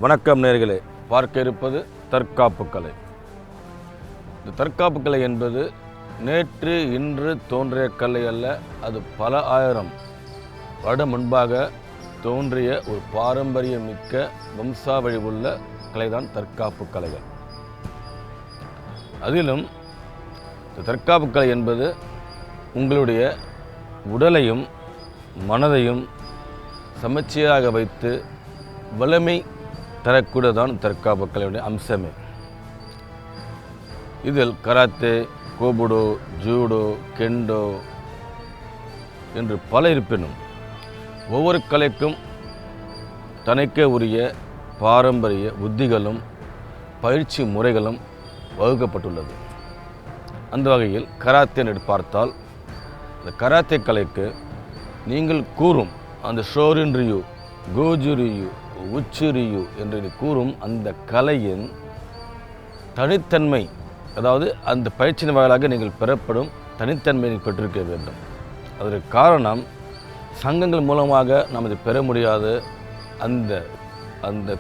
வணக்கம் நேயர்களே, பார்க்க இருப்பது தற்காப்பு கலை. இந்த தற்காப்பு கலை என்பது நேற்று இன்று தோன்றிய கலை அல்ல. அது பல ஆயிரம் வருடம் முன்பாக தோன்றிய ஒரு பாரம்பரியமிக்க வம்சாவழி உள்ள கலைதான் தற்காப்பு கலைகள். அதிலும் இந்த தற்காப்பு கலை என்பது உங்களுடைய உடலையும் மனதையும் சமச்சீராக வைத்து வலிமை தரக்கூடதான் தற்காப்பு கலையுடைய அம்சமே. இதில் கராத்தே, கோபுடோ, ஜூடோ, கெண்டோ என்று பல இருப்பினும் ஒவ்வொரு கலைக்கும் தனக்கே உரிய பாரம்பரிய உத்திகளும் பயிற்சி முறைகளும் வகுக்கப்பட்டுள்ளது. அந்த வகையில் கராத்தே என்று பார்த்தால், இந்த கராத்தே கலைக்கு நீங்கள் கூறும் அந்த ஷோரின் ரியூ, கோஜு ரியூ, உச்சு ரியூ என்று கூறும் அந்த கலையின் தனித்தன்மை, அதாவது அந்த பயிற்சியின் வாயிலாக நீங்கள் பெறப்படும் தனித்தன்மையை பெற்றிருக்க வேண்டும். அதற்கு காரணம், சங்கங்கள் மூலமாக நாம் இதை பெற முடியாது. அந்த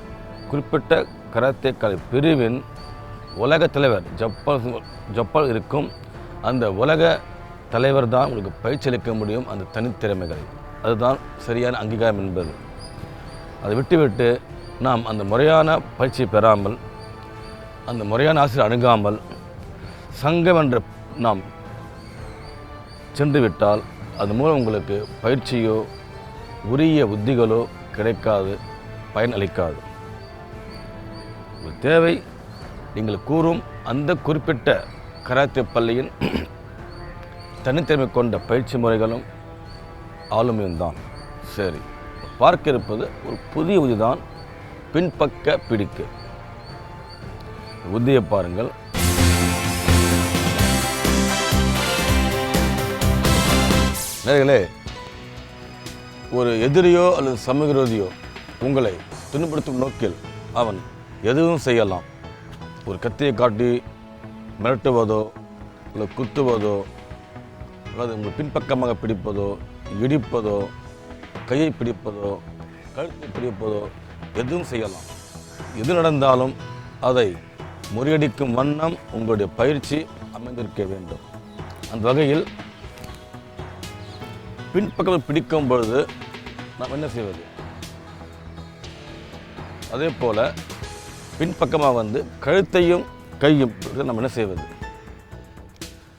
குறிப்பிட்ட கராத்தே கலை பிரிவின் உலக தலைவர் ஜப்பான் இருக்கும் அந்த உலக தலைவர் தான் உங்களுக்கு பயிற்சி அளிக்க முடியும் அந்த தனித்திறமைகளை. அதுதான் சரியான அங்கீகாரம் என்பது. அதை விட்டுவிட்டு நாம் அந்த முறையான பயிற்சியை பெறாமல், அந்த முறையான ஆசிரியர் அணுகாமல் சங்கம் என்ற நாம் சென்று விட்டால் அது மூலம் உங்களுக்கு பயிற்சியோ உரிய உத்திகளோ கிடைக்காது, பயன் அளிக்காது. தேவை நீங்கள் கூறும் அந்த குறிப்பிட்ட கராத்தே பள்ளியின் தனித்திறமை கொண்ட பயிற்சி முறைகளும் ஆளுமையும் தான். சரி, பார்க்க இருப்பது ஒரு புதிய உத்தி தான், பின்பக்க பிடிக்கு. உத்தியை பாருங்கள். நேயர்களே, ஒரு எதிரியோ அல்லது சமூக விரோதியோ உங்களை துன்புறுத்தும் நோக்கில் அவன் எதுவும் செய்யலாம். ஒரு கத்தியை காட்டி மிரட்டுவதோ அல்லது குத்துவதோ அல்லது உங்கள் பின்பக்கமாக பிடிப்பதோ, இடிப்பதோ, கையை பிடிப்பதோ, கழுத்தை பிடிப்பதோ எதுவும் செய்யலாம். எது நடந்தாலும் அதை முறியடிக்கும் வண்ணம் உங்களுடைய பயிற்சி அமைந்திருக்க வேண்டும். அந்த வகையில் பின்பக்கம் பிடிக்கும் பொழுது நாம் என்ன செய்வது? அதே போல பின்பக்கமாக கழுத்தையும் கையும் நாம் என்ன செய்வது?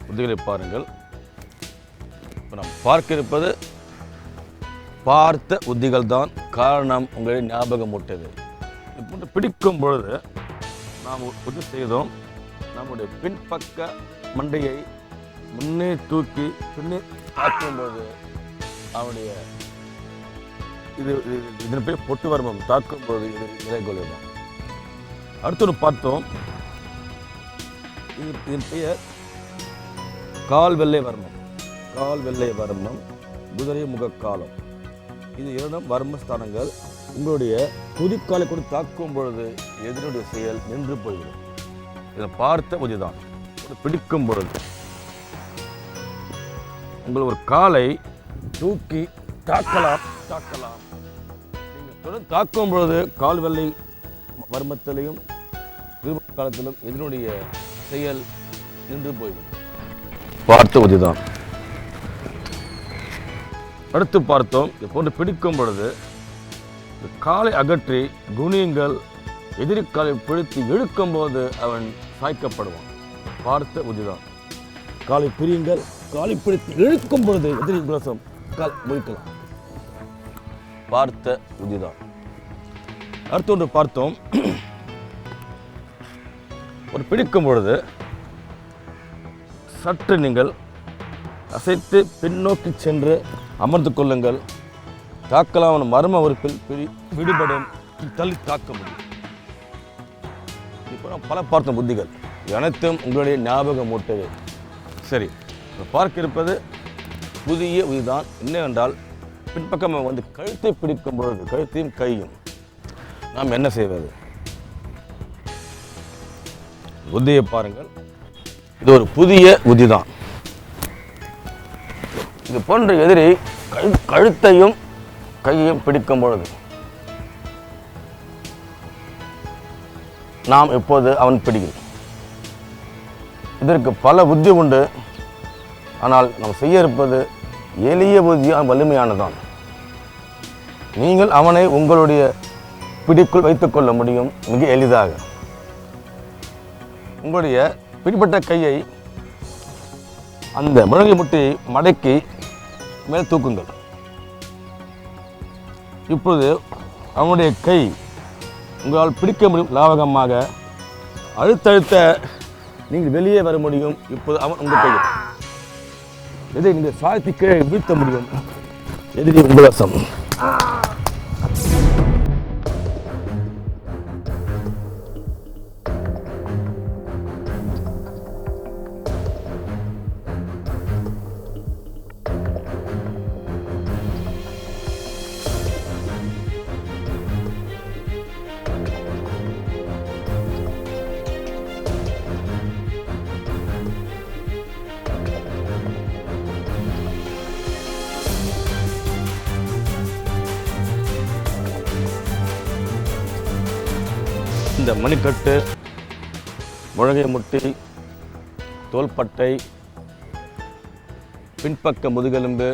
உத்திகளை பாருங்கள். இப்போ நாம் பார்க்க இருப்பது பார்த்த உத்திகள் தான். காரணம், உங்களுடைய ஞாபகம் ஊட்டது. இப்போ பிடிக்கும் பொழுது நாம் உத்தி செய்தோம். நம்முடைய பின்பக்க மண்டையை முன்னே தூக்கி பின்னே தாக்கும்போது அவனுடைய இதன் பேர் பொட்டு வர்மம் தாக்கும்போது இது நிலை கொள்ளும். அடுத்து பார்த்தோம், இதன் பெயர் கால் வெள்ளை வர்மம். கால் வெள்ளை வர்மம், குதிரை முகக்காலம். இது இரண்டும் வர்மஸ்தானங்கள். உங்களுடைய குதிக்காலை கொண்டு தாக்கும் பொழுது எதிரினுடைய செயல் நின்று போய்விடும். இதை பார்த்த உதிதான். பிடிக்கும் பொழுது உங்கள் ஒரு காலை தூக்கி தாக்கலாம். நீங்கள் தொடர்ந்து தாக்கும் பொழுது கால் வெள்ளை வர்மத்திலையும் காலத்திலும் எதிரினுடைய செயல் நின்று போய்விடும். பார்த்த உதிதான். அடுத்து பார்த்தோம், இது போன்று பிடிக்கும் பொழுது காலை அகற்றி குனியுங்கள். எதிரி காலை பிடித்து இழுக்கும் போது அவன் சாய்க்கப்படுவான். பார்த்த உதிதான். காலை பிரியுங்கள், காலை பிடித்து இழுக்கும் பொழுது எதிரி குலசம் கால் முழிக்கலாம். பார்த்த உதிதான். அடுத்து ஒன்று பார்த்தோம், ஒரு பிடிக்கும் பொழுது சற்று நீங்கள் அசைத்து பின்னோக்கி சென்று அமர்ந்து கொள்ளுங்கள். தாக்கலாம் மர்ம உறுப்பில் விடுபடும், தள்ளி தாக்க முடியும். இப்போ பல பார்த்த புத்திகள் அனைத்தும் உங்களுடைய ஞாபகம் மூட்டவே. சரி, பார்க்க இருப்பது புதிய உதிதான். என்னவென்றால், பின்பக்கம் கழுத்தை பிடிக்கும் பொழுது கழுத்தையும் கையும் நாம் என்ன செய்வது? புத்தியை பாருங்கள். இது ஒரு புதிய உதிதான். இது போன்ற எதிரி கழுத்தையும் கையையும் பிடிக்கும் பொழுது நாம் இப்போது அவன் பிடியில். இதற்கு பல புத்தி உண்டு. ஆனால் நாம் செய்ய இருப்பது எளிய புத்தியாக வலிமையானதான். நீங்கள் அவனை உங்களுடைய பிடிக்குள் வைத்துக்கொள்ள முடியும் மிக எளிதாக. உங்களுடைய பிடிப்பட்ட கையை அந்த முழங்கை முட்டையை மடக்கி மேல் தூக்குங்கள். இப்பொழுது அவனுடைய கை உங்களால் பிடிக்க முடியும். லாவகமாக அழுத்தழுத்த நீங்கள் வெளியே வர முடியும். இப்போது அவன் உங்கள் கையில் இதை நீங்கள் சாய்த்தி கீழே வீழ்த்த முடியும். எதிரி உங்கள் வசம். இந்த மணிக்கட்டு, முழங்கை முட்டி, தோள்பட்டை, பின்பக்க முதுகெலும்பு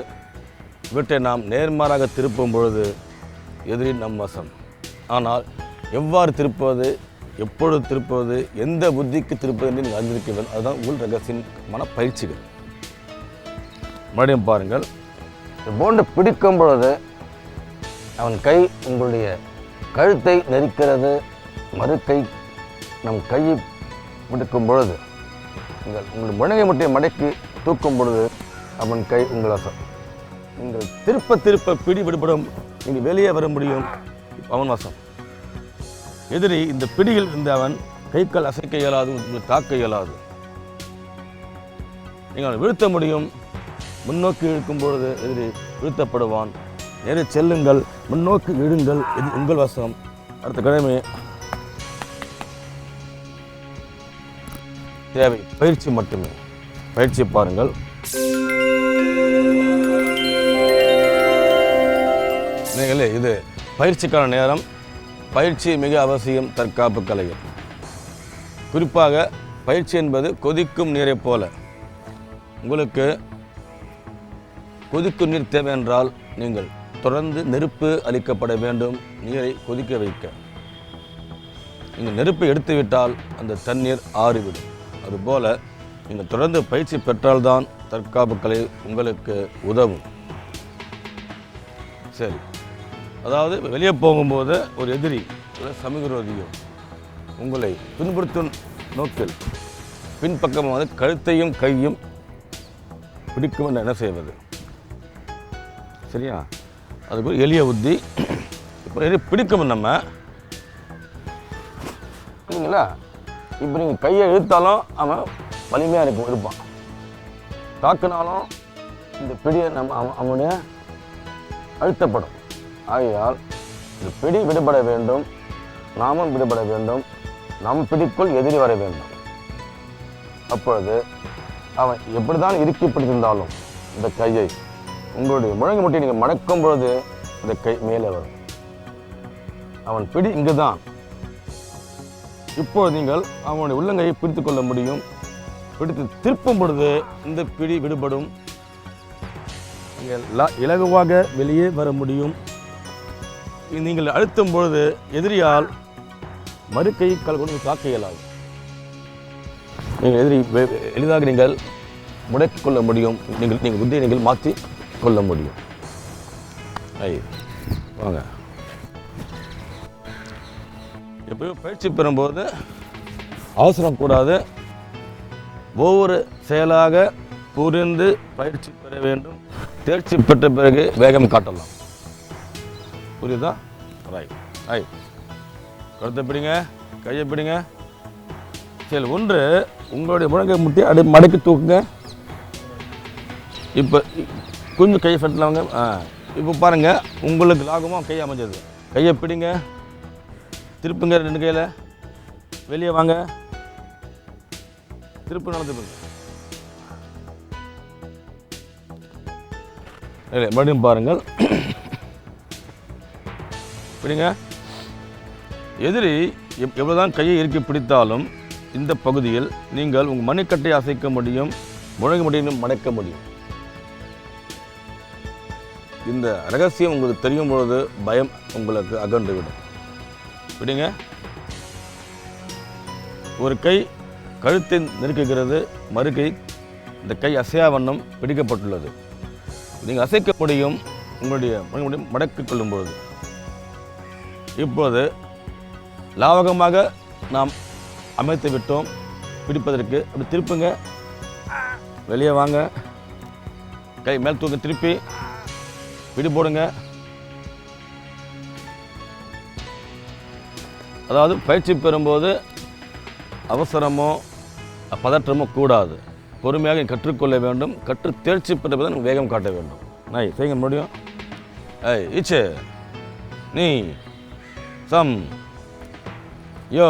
இவற்றை நாம் நேர்மாறாக திருப்பும் பொழுது எதிரி நம் வசம். ஆனால் எவ்வாறு திருப்புவது, எப்பொழுது திருப்புவது, எந்த புத்திக்கு திருப்பது என்று நீங்கள் அறிந்திருக்க வேண்டும். அதுதான் உள் ரகசியமான பயிற்சிகள். மறுபடியும் பாருங்கள். போன்று பிடிக்கும் பொழுது அவன் கை உங்களுடைய கழுத்தை நெரிக்கிறது. மறு கை நம் கையை பிடிக்கும் பொழுது உங்கள் முழங்கை முட்டையை மடக்கி தூக்கும் பொழுது அவன் கை உங்கள் வசம். நீங்கள் திருப்ப திருப்ப பிடி விடுபடும். நீங்கள் வெளியே வர முடியும். அவன் வசம். எதிரி இந்த பிடியில் இருந்த அவன் கைக்கால் அசைக்க இயலாது, உங்களை தாக்க இயலாது. நீங்கள் வீழ்த்த முடியும். முன்னோக்கி இழுக்கும் பொழுது எதிரி வீழ்த்தப்படுவான். நேரே செல்லுங்கள், முன்னோக்கி இழுங்கள். இது உங்கள் வசம். அடுத்த கடமை தேவை பயிற்சி மட்டுமே. பயிற்சி பாருங்கள். நீங்களே இது பயிற்சிக்கான நேரம். பயிற்சி மிக அவசியம் தற்காப்பு கலையில். குறிப்பாக பயிற்சி என்பது கொதிக்கும் நீரை போல. உங்களுக்கு கொதிக்கும் நீர் தேவை என்றால் நீங்கள் தொடர்ந்து நெருப்பு அளிக்கப்பட வேண்டும். நீரை கொதிக்க வைக்க நீங்கள் நெருப்பை எடுத்துவிட்டால் அந்த தண்ணீர் ஆறிவிடும். அதுபோல் நீங்கள் தொடர்ந்து பயிற்சி பெற்றால்தான் தற்காப்பு கலை உங்களுக்கு உதவும். சரி, அதாவது வெளியே போகும்போது ஒரு எதிரி, ஒரு சமீபரோதியோ உங்களை துன்புறுத்தும் நோக்கில் பின்பக்கமாக கழுத்தையும் கையும் பிடிக்கும் என்று என்ன செய்வது? சரியா? அதுக்கு ஒரு எளிய புத்தி. இப்போ பிடிக்கும் நம்ம இல்லைங்களா? இப்போ நீங்கள் கையை இழுத்தாலும் அவன் வலிமையாக இருப்பான். தாக்குனாலும் இந்த பிடியை அவனுடைய அழுத்தப்படும். ஆகையால் இந்த பிடி விடுபட வேண்டும். நாமும் விடுபட வேண்டும். நம் பிடிக்குள் எதிரி வர வேண்டும். அப்பொழுது அவன் எப்படி தான் இறுக்கி பிடித்திருந்தாலும் இந்த கையை உங்களுடைய முழங்கை முட்டி நீங்கள் மடக்கும் பொழுது இந்த கை மேலே வரும். அவன் பிடி இங்கு தான். இப்போது நீங்கள் அவனுடைய உள்ளங்கையை பிடித்து கொள்ள முடியும். பிடித்து திருப்பும் பொழுது இந்த பிடி விடுபடும். நீங்கள் இலகுவாக வெளியே வர முடியும். நீங்கள் அழுத்தும் பொழுது எதிரியால் மறுக்கை கால் கொண்டு தாக்க இயலாது. நீங்கள் எதிரி எளிதாக நீங்கள் முடக்கிக் கொள்ள முடியும். நீங்கள் புத்தியை நீங்கள் மாற்றி கொள்ள முடியும். வாங்க. எப்பயும் பயிற்சி பெறும்போது அவசரம் கூடாது. ஒவ்வொரு செயலாக புரிந்து பயிற்சி பெற வேண்டும். தேர்ச்சி பெற்ற பிறகு வேகம் காட்டலாம். புரியுதா? ரைட். கழுத்தை பிடிங்க, கையை பிடிங்க. சரி, ஒன்று உங்களுடைய முழங்கை முட்டி அப்படி மடக்கி தூக்குங்க. இப்போ கொஞ்சம் கையை ஃபெட்டலாங்க. இப்போ பாருங்கள், உங்களுக்கு லாகமாக கை அமைஞ்சது. கையை பிடிங்க, திருப்புங்க. 2 கையில் வெளியே வாங்க. திருப்பு திருப்புங்க. இல்லை, மறுபடியும் பாருங்கள். பிடிங்க. எதிரி எவ்வளோதான் கையை இறுக்கி பிடித்தாலும் இந்த பகுதியில் நீங்கள் உங்கள் மணிக்கட்டை அசைக்க முடியும், முழங்க முடியும், மடக்க முடியும். இந்த ரகசியம் உங்களுக்கு தெரியும் பொழுது பயம் உங்களுக்கு அகன்று விடும். விடுங்க. ஒரு கை கழுத்தை நெருக்குகிறது, மறு கை இந்த கை அசையா வண்ணம் பிடிக்கப்பட்டுள்ளது. நீங்கள் அசைக்க முடியும், உங்களுடைய மடக்கிக் கொள்ளும் பொழுது. இப்போது லாவகமாக நாம் அமைத்து விட்டோம். பிடிப்பதற்கு அப்படி திருப்புங்க, வெளியே வாங்க, கை மேல் தூக்க, திருப்பி பிடி போடுங்க. அதாவது பயிற்சி பெறும்போது அவசரமோ பதற்றமோ கூடாது. பொறுமையாக கற்றுக்கொள்ள வேண்டும். கற்று தேர்ச்சி பெற்றதான் வேகம் காட்ட வேண்டும். நாய் செய்ய முடியும். ஈச்சு நீ சம் யோ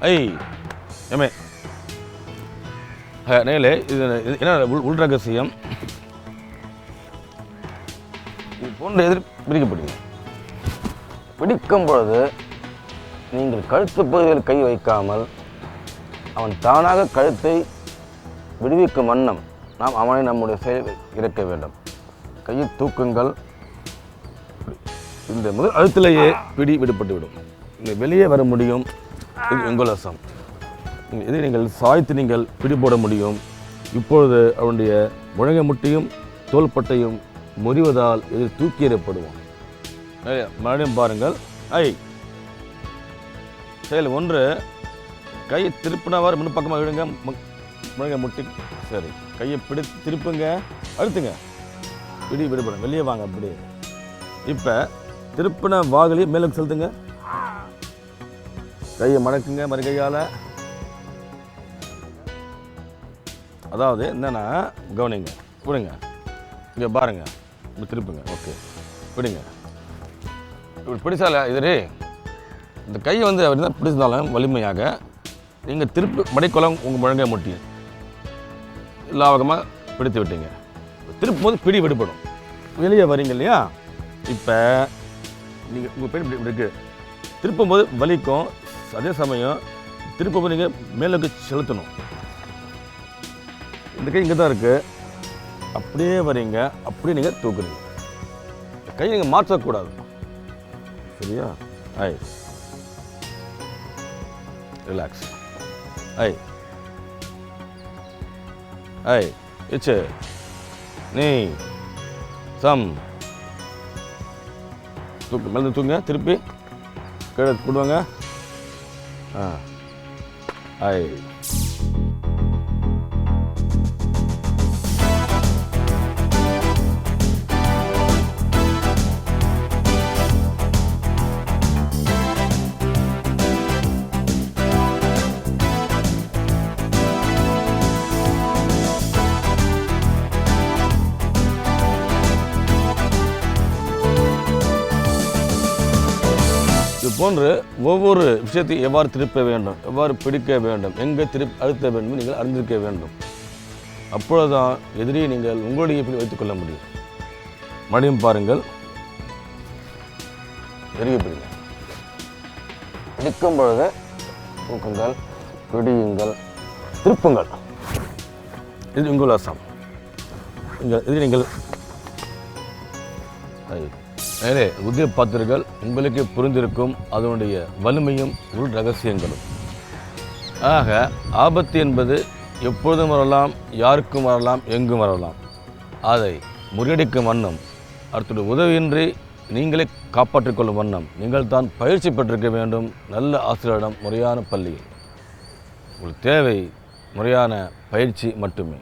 ஐ எமே நேலே. இது என்ன உள் ரகசியம்? இது போன்ற எதிர் பிடிக்கப்படுங்க. பிடிக்கும் பொழுது நீங்கள் கழுத்து பகுதியில் கை வைக்காமல் அவன் தானாக கழுத்தை விடுவிக்கும் வண்ணம் நாம் அவனை நம்முடைய செயல் இறக்க வேண்டும். கையை தூக்குங்கள். இந்த முதல் அழுத்திலேயே பிடி விடுபட்டுவிடும். நீங்கள் வெளியே வர முடியும். இது உங்கள் வசம். இதை நீங்கள் சாய்த்து நீங்கள் பிடி போட முடியும். இப்பொழுது அவனுடைய முழங்கை முட்டியும் தோள்பட்டையும் முறிவதால் இது தூக்கி எறியப்படுவோம். மறுபடியும் பாருங்கள். செயல் 1, கையை திருப்பினவாறு முன்பக்கமாக விடுங்க, முழங்கை முட்டி. சரி, கையை திருப்புங்க, அழுத்துங்க, பிடி விடுபடும். வெளியே வாங்க. அப்படி இப்போ திருப்பின வாகலையும் மேலே செலுத்துங்க. கையை மடக்குங்க மறு கையால். அதாவது என்னன்னா, கவனிங்க, விடுங்க, இங்கே பாருங்க, இப்படி திருப்புங்க. ஓகே, விடுங்க. இப்படி பிடிச்சால எதிரே இந்த கையை வந்து அவர் தான் பிடிச்சிருந்தாலும் வலிமையாக நீங்கள் திருப்பி மடைக்குளம் உங்கள் முழங்கை முட்டி லாவகமாக பிடித்து விட்டீங்க. திருப்பும் போது பிடி விடுபடும். வெளியே வரீங்க இல்லையா? இப்போ நீங்கள் உங்கள் பிடி இப்படி இருக்குது. திருப்பும் போது வலிக்கும். அதே சமயம் திருப்பும் போது நீங்கள் மேலுக்கு செலுத்தணும். இந்த கை இங்கே தான் இருக்குது. அப்படியே வரீங்க, அப்படியே நீங்கள் தூக்குறீங்க. கையை நீங்கள் மாற்றக்கூடாது. சரியா? ரிலாக்ஸ். இச்சு நீ சம் தூக்கு, மேலே தூங்க, திருப்பி கீழே போடுவாங்க. இது போன்று ஒவ்வொரு விஷயத்தையும் எவ்வாறு திருப்ப வேண்டும், எவ்வாறு பிடிக்க வேண்டும், எங்கே அழுத்த வேண்டும் நீங்கள் அறிந்திருக்க வேண்டும். அப்பொழுதுதான் எதிரியை நீங்கள் உங்களுடைய இப்படி வைத்துக்கொள்ள முடியும். மறுபடியும் பாருங்கள். எரிய பிடிங்க. பிடிக்கும் பொழுது தூக்குங்கள், பிடியுங்கள், திருப்புங்கள். இது உங்கள் வசம். இது நீங்கள் உத்திய பார்த்தீர்கள். உங்களுக்கு புரிந்திருக்கும் அதனுடைய வலிமையும் உள் ரகசியங்களும். ஆக ஆபத்து என்பது எப்பொழுதும் வரலாம், யாருக்கும் வரலாம், எங்கும் வரலாம். அதை முறியடிக்கும் வண்ணம், அடுத்த உதவியின்றி நீங்களே காப்பாற்றிக் கொள்ளும் வண்ணம் நீங்கள் தான் பயிற்சி பெற்றிருக்க வேண்டும். நல்ல ஆசிரியரிடம், முறையான பள்ளியில். உங்களுக்கு தேவை முறையான பயிற்சி மட்டுமே.